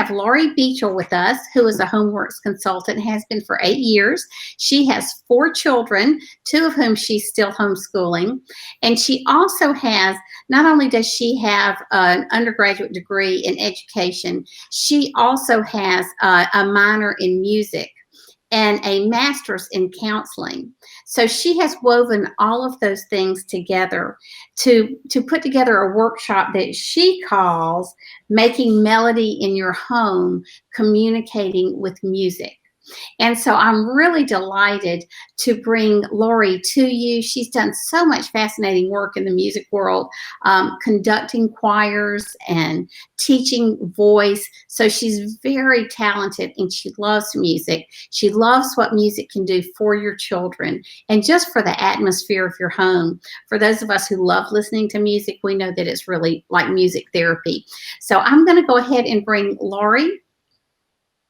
have Laurie Beachel with us, who is a homeworks consultant, has been for 8 years. She has 4 children, 2 of whom she's still homeschooling. And she also has, not only does she have an undergraduate degree in education, she also has a minor in music and a master's in counseling. So she has woven all of those things together to put together a workshop that she calls Making Melody in Your Home, Communicating with Music. And so I'm really delighted to bring Laurie to you. She's done so much fascinating work in the music world, conducting choirs and teaching voice. So she's very talented and she loves music. She loves what music can do for your children and just for the atmosphere of your home. For those of us who love listening to music, we know that it's really like music therapy. So I'm going to go ahead and bring Laurie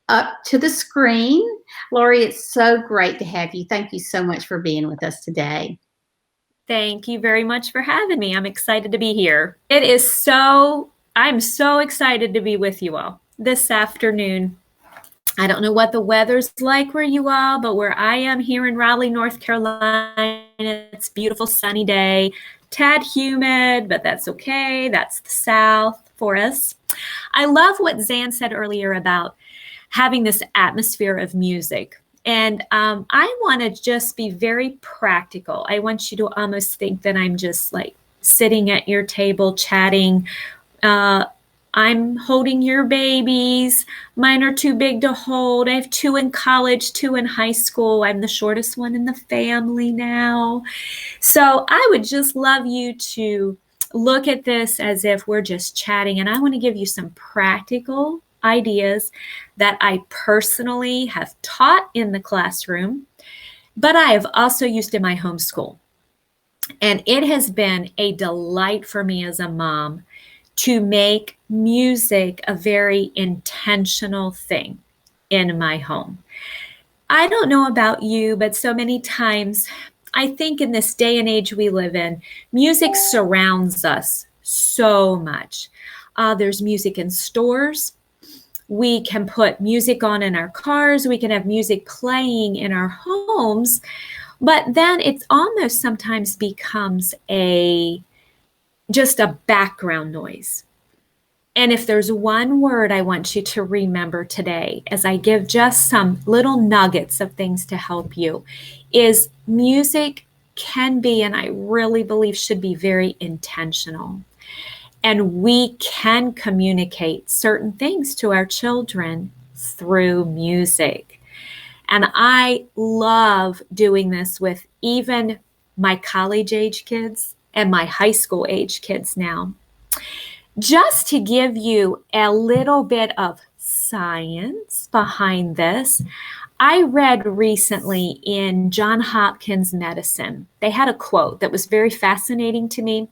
up to the screen. Laurie, it's so great to have you. Thank you so much for being with us today. Thank you very much for having me. I'm excited to be here. I'm so excited to be with you all this afternoon. I don't know what the weather's like where you are, but where I am here in Raleigh, North Carolina, it's a beautiful sunny day, tad humid, but that's okay. That's the South for us. I love what Zan said earlier about having this atmosphere of music. And I want to just be very practical. I want you to almost think that I'm just like sitting at your table chatting. I'm holding your babies. Mine are too big to hold. I have 2 in college, 2 in high school. I'm the shortest one in the family now. So I would just love you to look at this as if we're just chatting. And I want to give you some practical ideas that I personally have taught in the classroom, but I have also used in my homeschool. And it has been a delight for me as a mom to make music a very intentional thing in my home. I don't know about you, but so many times I think in this day and age we live in, music surrounds us so much. There's music in stores. We can put music on in our cars. We can have music playing in our homes. But then it almost sometimes becomes just a background noise. And if there's one word I want you to remember today, as I give just some little nuggets of things to help you, is music can be, and I really believe should be, very intentional. And we can communicate certain things to our children through music. And I love doing this with even my college age kids and my high school age kids now. Just to give you a little bit of science behind this, I read recently in Johns Hopkins Medicine, they had a quote that was very fascinating to me.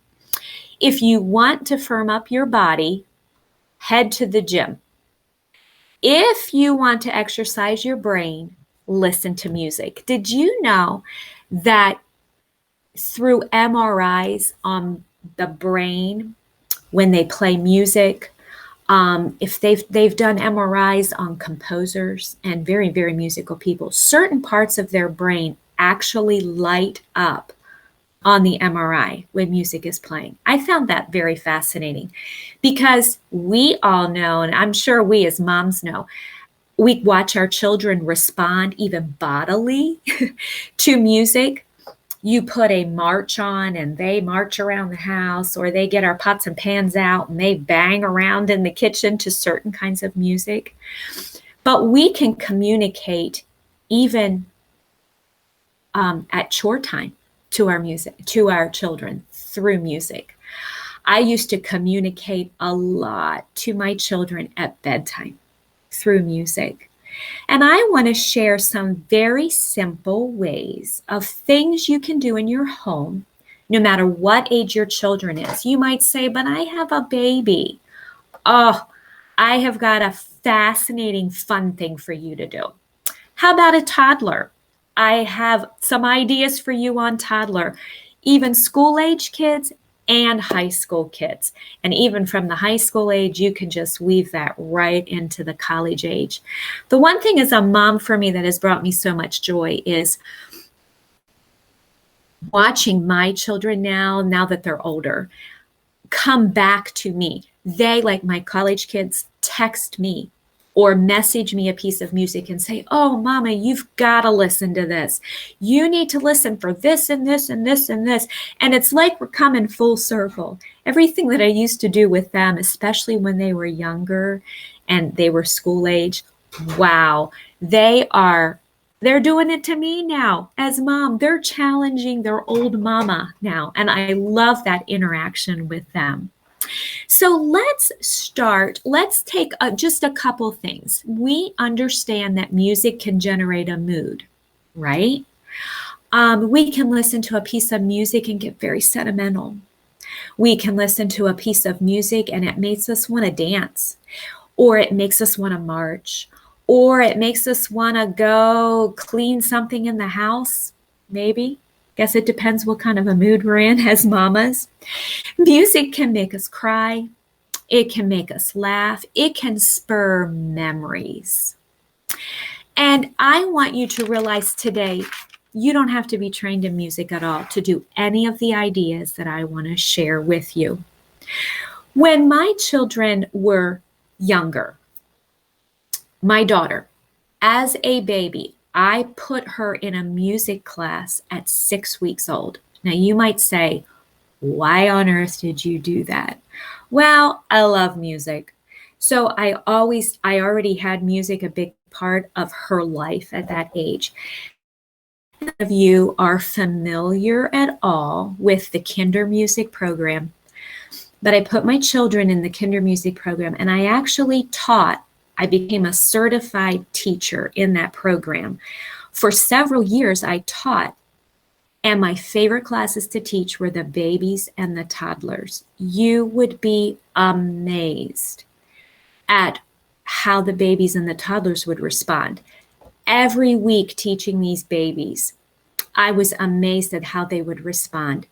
If you want to firm up your body, head to the gym. If you want to exercise your brain, listen to music. Did you know that through MRIs on the brain, when they play music, if they've done MRIs on composers and very, very musical people, certain parts of their brain actually light up on the MRI when music is playing. I found that very fascinating because we all know, and I'm sure we as moms know, we watch our children respond even bodily to music. You put a march on and they march around the house, or they get our pots and pans out and they bang around in the kitchen to certain kinds of music. But we can communicate even at chore time to our children through music. I used to communicate a lot to my children at bedtime through music. And I want to share some very simple ways of things you can do in your home, no matter what age your children is. You might say, but I have a baby. Oh, I have got a fascinating, fun thing for you to do. How about a toddler? I have some ideas for you on toddler. Even school age kids and high school kids. And even from the high school age, you can just weave that right into the college age. The one thing as a mom for me that has brought me so much joy is watching my children now that they're older, come back to me. They, like my college kids, text me or message me a piece of music and say, "Oh, Mama, you've got to listen to this. You need to listen for this and this and this and this." And it's like we're coming full circle. Everything that I used to do with them, especially when they were younger and they were school age, wow, they're doing it to me now as mom. They're challenging their old mama now. And I love that interaction with them. So let's start. Let's take just a couple things. We understand that music can generate a mood, right? We can listen to a piece of music and get very sentimental. We can listen to a piece of music and it makes us want to dance, or it makes us want to march, or it makes us want to go clean something in the house, maybe. Guess it depends what kind of a mood we're in as mamas. Music can make us cry. It can make us laugh. It can spur memories. And I want you to realize today, you don't have to be trained in music at all to do any of the ideas that I want to share with you. When my children were younger, my daughter, as a baby, I put her in a music class at 6 weeks old. Now you might say, why on earth did you do that? Well, I love music. So I already had music a big part of her life at that age. If of you are familiar at all with the Kinder Music program, but I put my children in the Kinder Music program, and I actually I became a certified teacher in that program. For several years, I taught, and my favorite classes to teach were the babies and the toddlers. You would be amazed at how the babies and the toddlers would respond. Every week teaching these babies, I was amazed at how they would respond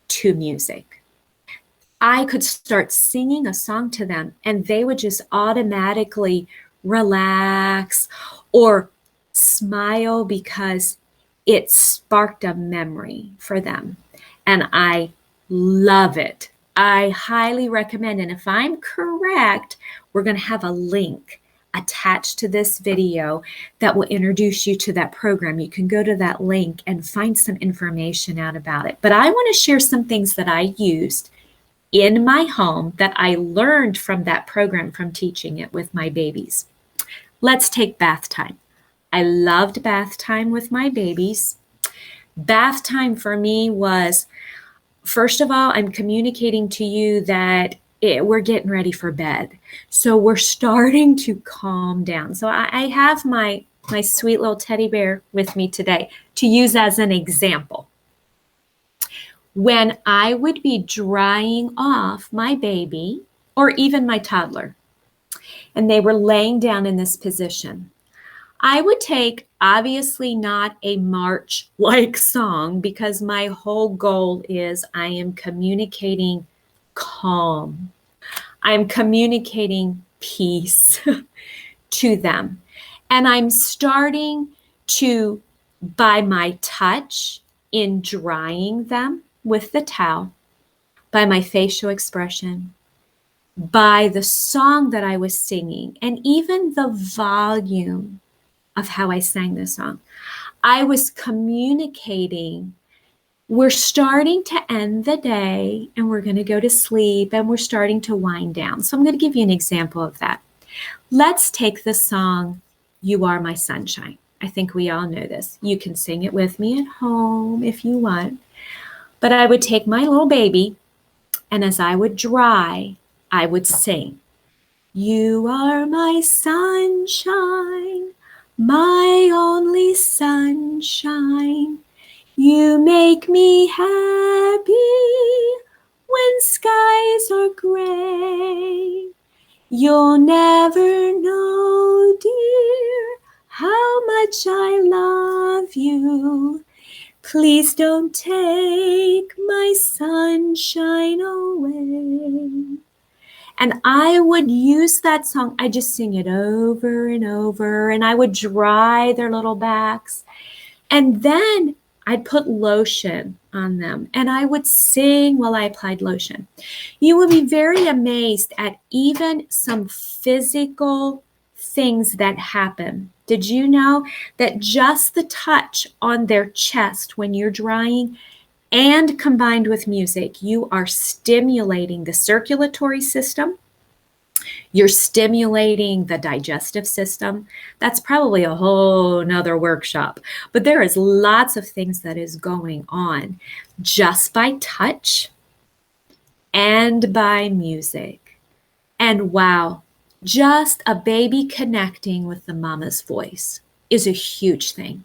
to music. I could start singing a song to them and they would just automatically relax or smile because it sparked a memory for them. And I love it. I highly recommend. And if I'm correct, we're going to have a link attached to this video that will introduce you to that program. You can go to that link and find some information out about it. But I want to share some things that I used in my home that I learned from that program from teaching it with my babies. Let's take bath time. I loved bath time with my babies. Bath time for me was, first of all, I'm communicating to you that we're getting ready for bed. So we're starting to calm down. So I have my sweet little teddy bear with me today to use as an example. When I would be drying off my baby or even my toddler, and they were laying down in this position, I would take, obviously not a march-like song, because my whole goal is I am communicating calm. I'm communicating peace to them. And I'm starting to, by my touch in drying them with the towel, by my facial expression, by the song that I was singing, and even the volume of how I sang the song, I was communicating, we're starting to end the day and we're going to go to sleep and we're starting to wind down. So I'm going to give you an example of that. Let's take the song, You Are My Sunshine. I think we all know this. You can sing it with me at home if you want. But I would take my little baby, and as I would dry, I would sing, You are my sunshine, my only sunshine. You make me happy when skies are gray. You'll never know, dear, how much I love you. Please don't take my sunshine away. And I would use that song. I just sing it over and over, and I would dry their little backs. And then I'd put lotion on them, and I would sing while I applied lotion. You would be very amazed at even some physical things that happen. Did you know that just the touch on their chest when you're drying and combined with music, you are stimulating the circulatory system? You're stimulating the digestive system. That's probably a whole nother workshop. But there is lots of things that is going on just by touch and by music. And wow, just a baby connecting with the mama's voice is a huge thing.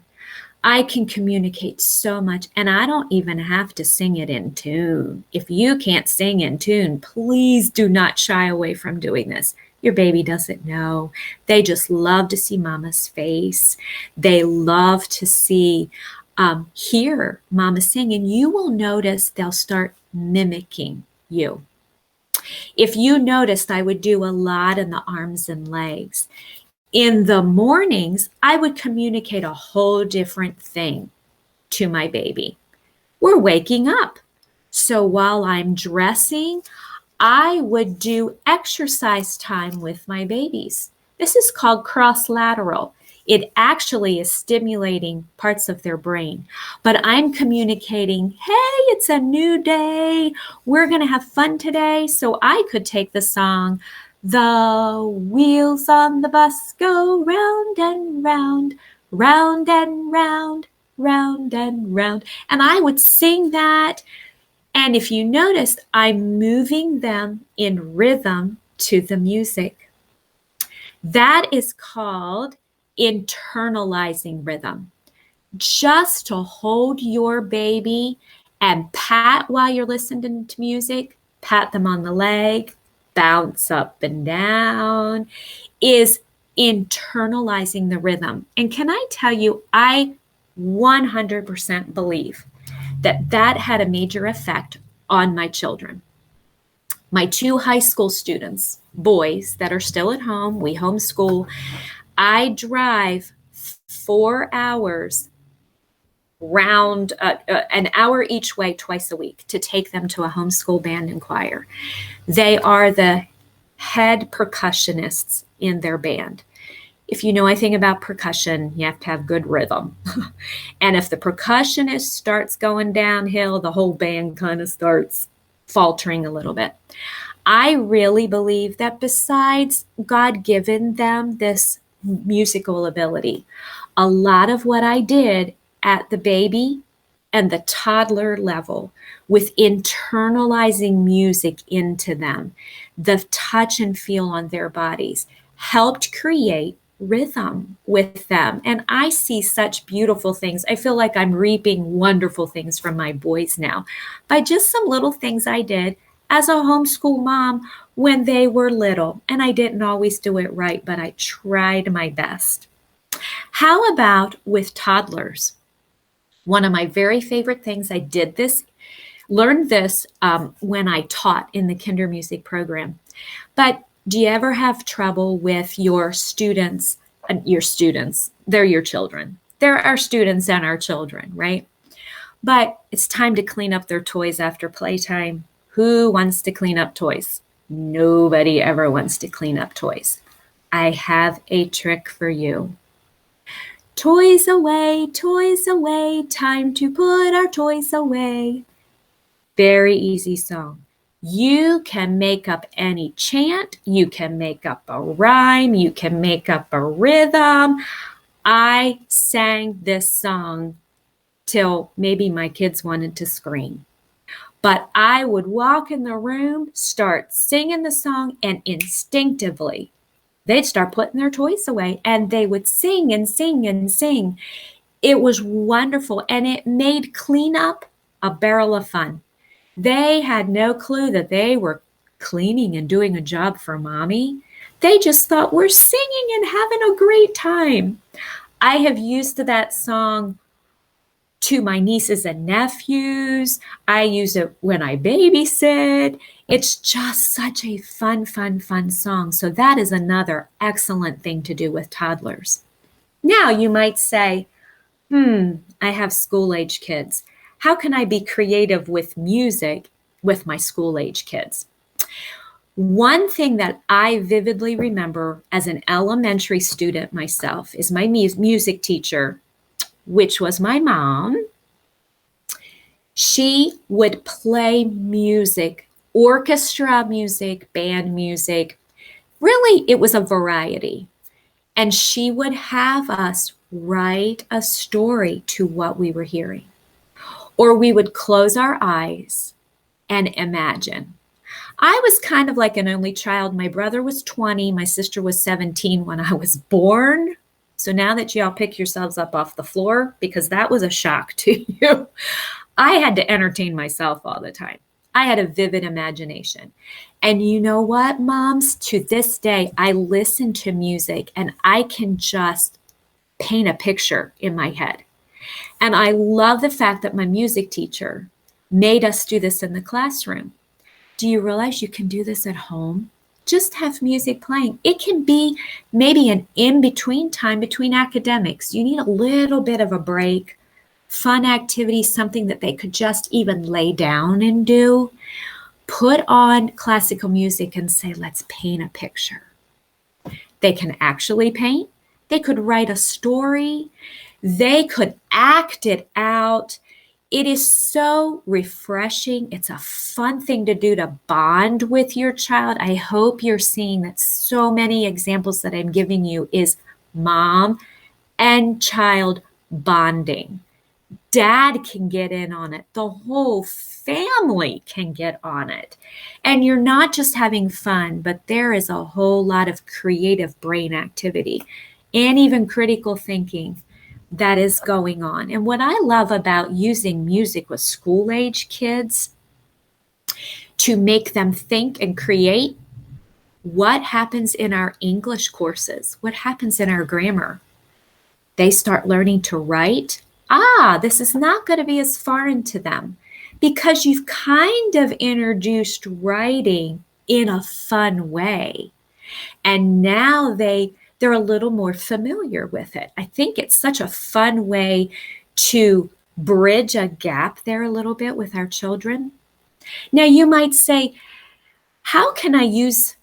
I can communicate so much, and I don't even have to sing it in tune. If you can't sing in tune, please do not shy away from doing this. Your baby doesn't know. They just love to see mama's face. They love to hear mama sing, and you will notice they'll start mimicking you. If you noticed, I would do a lot in the arms and legs. In the mornings, I would communicate a whole different thing to my baby. We're waking up. So while I'm dressing, I would do exercise time with my babies. This is called cross-lateral. It actually is stimulating parts of their brain. But I'm communicating, hey, it's a new day. We're going to have fun today. So I could take the song, the wheels on the bus go round and round, round and round, round and round. And I would sing that. And if you noticed, I'm moving them in rhythm to the music. That is called internalizing rhythm. Just to hold your baby and pat while you're listening to music, pat them on the leg, bounce up and down, is internalizing the rhythm. And can I tell you, I 100% believe that that had a major effect on my children. My 2 high school students, boys that are still at home, we homeschool, I drive 4 hours round, an hour each way twice a week to take them to a homeschool band and choir. They are the head percussionists in their band. If you know anything about percussion, you have to have good rhythm. And if the percussionist starts going downhill, the whole band kind of starts faltering a little bit. I really believe that besides God giving them this musical ability, a lot of what I did at the baby and the toddler level with internalizing music into them, the touch and feel on their bodies, helped create rhythm with them. And I see such beautiful things. I feel like I'm reaping wonderful things from my boys now by just some little things I did as a homeschool mom when they were little. And I didn't always do it right, but I tried my best. How about with toddlers? One of my very favorite things, learned this when I taught in the kinder music program. But do you ever have trouble with your students? They're your children. They're our students and our children, right? But it's time to clean up their toys after playtime. Who wants to clean up toys? Nobody ever wants to clean up toys. I have a trick for you. Toys away, time to put our toys away. Very easy song. You can make up any chant, you can make up a rhyme, you can make up a rhythm. I sang this song till maybe my kids wanted to scream. But I would walk in the room, start singing the song, and instinctively, they'd start putting their toys away, and they would sing and sing and sing. It was wonderful, and it made cleanup a barrel of fun. They had no clue that they were cleaning and doing a job for mommy. They just thought we're singing and having a great time. I have used that song to my nieces and nephews. I use it when I babysit. It's just such a fun, fun, fun song. So that is another excellent thing to do with toddlers. Now you might say, I have school-age kids. How can I be creative with music with my school-age kids? One thing that I vividly remember as an elementary student myself is my music teacher, which was my mom. She would play music, orchestra music, band music. Really, it was a variety. And she would have us write a story to what we were hearing. Or we would close our eyes and imagine. I was kind of like an only child. My brother was 20. My sister was 17 when I was born. So now that y'all pick yourselves up off the floor, because that was a shock to you, I had to entertain myself all the time. I had a vivid imagination. And you know what, moms? To this day, I listen to music and I can just paint a picture in my head. And I love the fact that my music teacher made us do this in the classroom. Do you realize you can do this at home? Just have music playing. It can be maybe an in-between time between academics. You need a little bit of a break, fun activity, something that they could just even lay down and do. Put on classical music and say, let's paint a picture. They can actually paint. They could write a story. They could act it out. It is so refreshing. It's a fun thing to do to bond with your child. I hope you're seeing that so many examples that I'm giving you is mom and child bonding. Dad can get in on it. The whole family can get on it. And you're not just having fun, but there is a whole lot of creative brain activity and even critical thinking that is going on. And what I love about using music with school-age kids to make them think and create, what happens in our English courses? What happens in our grammar? They start learning to write. This is not going to be as foreign to them because you've kind of introduced writing in a fun way. And now they're a little more familiar with it. I think it's such a fun way to bridge a gap there a little bit with our children. Now you might say, how can I use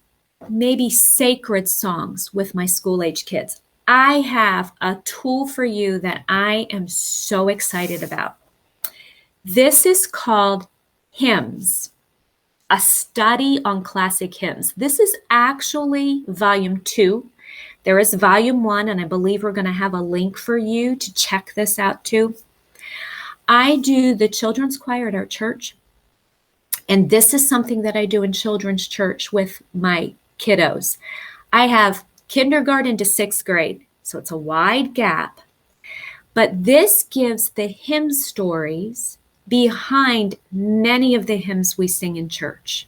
maybe sacred songs with my school-age kids? I have a tool for you that I am so excited about. This is called Hymns, a study on classic hymns. This is actually volume 2. There is volume 1, and I believe we're going to have a link for you to check this out too. I do the children's choir at our church, and this is something that I do in children's church with my kiddos. I have kindergarten to 6th grade, so it's a wide gap. But this gives the hymn stories behind many of the hymns we sing in church.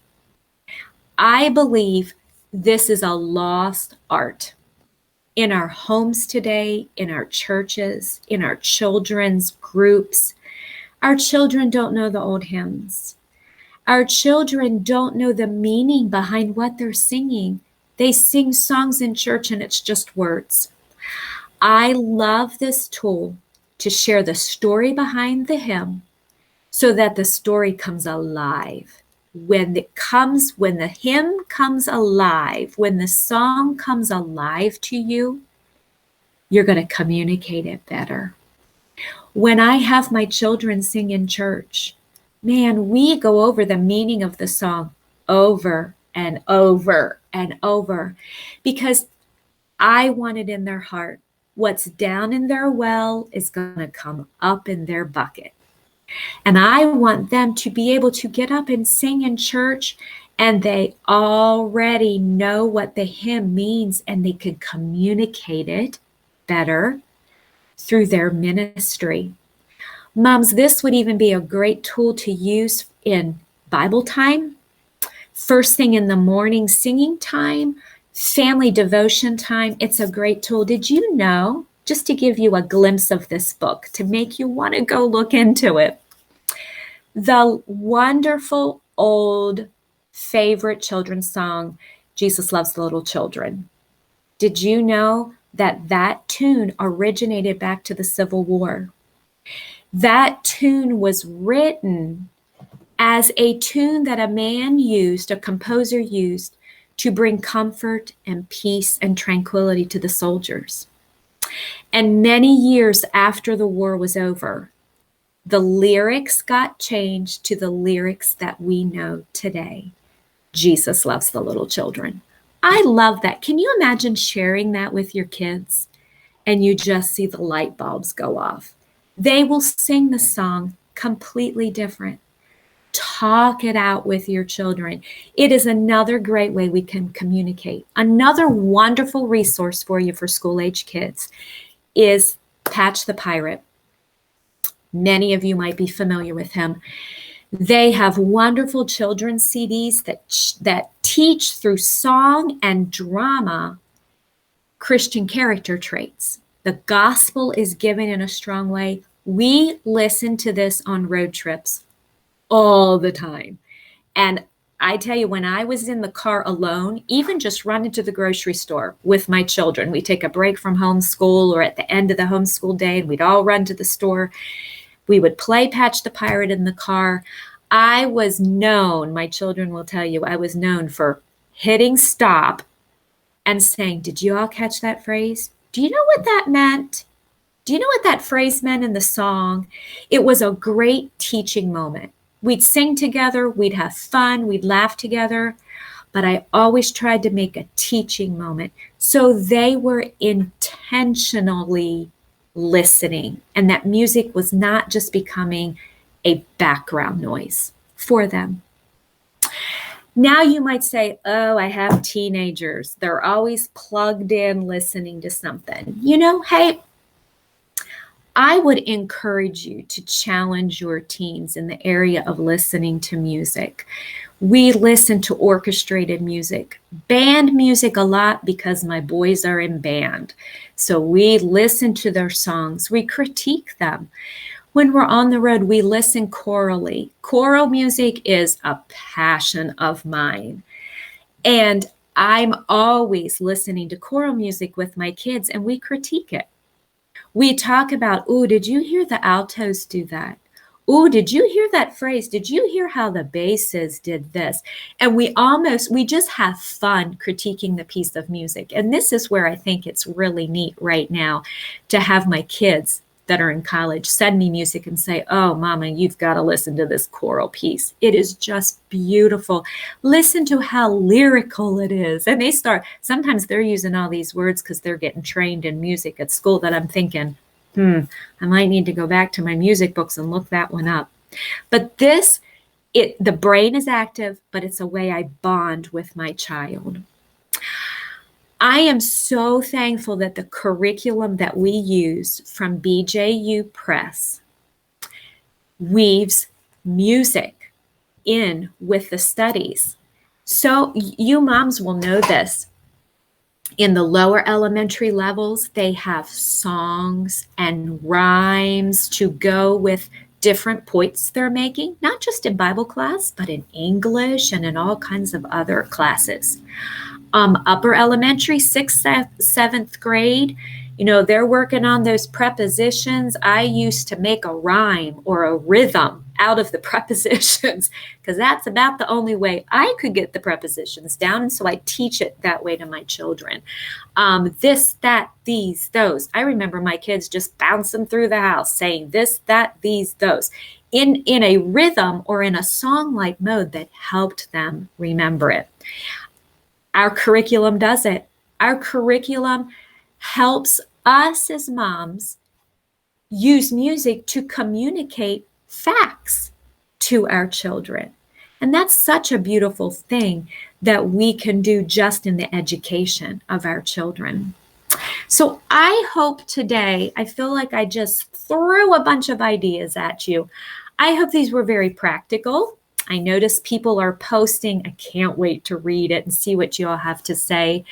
I believe this is a lost art in our homes today, in our churches, in our children's groups. Our children don't know the old hymns. Our children don't know the meaning behind what they're singing. They sing songs in church and it's just words. I love this tool to share the story behind the hymn so that the story comes alive. When the hymn comes alive, when the song comes alive to you, you're going to communicate it better. When I have my children sing in church, man, we go over the meaning of the song over and over and over because I want it in their heart. What's down in their well is going to come up in their bucket. And I want them to be able to get up and sing in church and they already know what the hymn means and they can communicate it better through their ministry. Moms, this would even be a great tool to use in Bible time, first thing in the morning singing time, family devotion time. It's a great tool. Did you know just to give you a glimpse of this book, to make you want to go look into it. The wonderful old favorite children's song, Jesus Loves the Little Children. Did you know that that tune originated back to the Civil War? That tune was written as a tune that a man used, a composer used, to bring comfort and peace and tranquility to the soldiers. And many years after the war was over, the lyrics got changed to the lyrics that we know today. Jesus loves the little children. I love that. Can you imagine sharing that with your kids and you just see the light bulbs go off? They will sing the song completely different. Talk it out with your children. It is another great way we can communicate. Another wonderful resource for you for school-age kids is Patch the Pirate. Many of you might be familiar with him. They have wonderful children's CDs that teach through song and drama Christian character traits. The gospel is given in a strong way. We listen to this on road trips all the time. And I tell you, when I was in the car alone, even just running to the grocery store with my children, we take a break from homeschool or at the end of the homeschool day, and we'd all run to the store. We would play Patch the Pirate in the car. I was known, my children will tell you, I was known for hitting stop and saying, did you all catch that phrase? Do you know what that meant? Do you know what that phrase meant in the song? It was a great teaching moment. We'd sing together, we'd have fun, we'd laugh together, but I always tried to make a teaching moment. So they were intentionally listening, and that music was not just becoming a background noise for them. Now you might say, oh, I have teenagers. They're always plugged in listening to something. You know, hey, I would encourage you to challenge your teens in the area of listening to music. We listen to orchestrated music, band music a lot because my boys are in band. So we listen to their songs, we critique them. When we're on the road, we listen chorally. Choral music is a passion of mine. And I'm always listening to choral music with my kids, and we critique it. We talk about, oh, did you hear the altos do that? Oh, did you hear that phrase? Did you hear how the basses did this? And we just have fun critiquing the piece of music. And this is where I think it's really neat right now to have my kids that are in college send me music and say, oh, Mama, you've got to listen to this choral piece. It is just beautiful. Listen to how lyrical it is. And sometimes they're using all these words because they're getting trained in music at school that I'm thinking, I might need to go back to my music books and look that one up. But the brain is active, but it's a way I bond with my child. I am so thankful that the curriculum that we use from BJU Press weaves music in with the studies. So you moms will know this. In the lower elementary levels, they have songs and rhymes to go with different points they're making, not just in Bible class, but in English and in all kinds of other classes. Upper elementary, 6th, 7th grade, they're working on those prepositions. I used to make a rhyme or a rhythm out of the prepositions because that's about the only way I could get the prepositions down. And so I teach it that way to my children. This, that, these, those. I remember my kids just bouncing through the house saying this, that, these, those in a rhythm or in a song-like mode that helped them remember it. Our curriculum does it. Our curriculum helps us as moms use music to communicate facts to our children. And that's such a beautiful thing that we can do just in the education of our children. So I hope today, I feel like I just threw a bunch of ideas at you. I hope these were very practical. I notice people are posting. I can't wait to read it and see what you all have to say.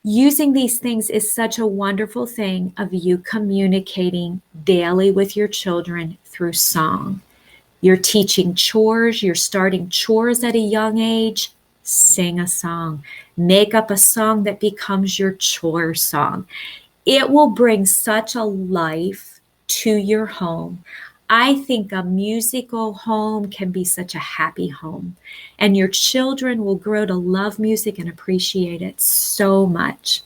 Using these things is such a wonderful thing of you communicating daily with your children through song. You're teaching chores, you're starting chores at a young age. Sing a song. Make up a song that becomes your chore song. It will bring such a life to your home. I think a musical home can be such a happy home, and your children will grow to love music and appreciate it so much.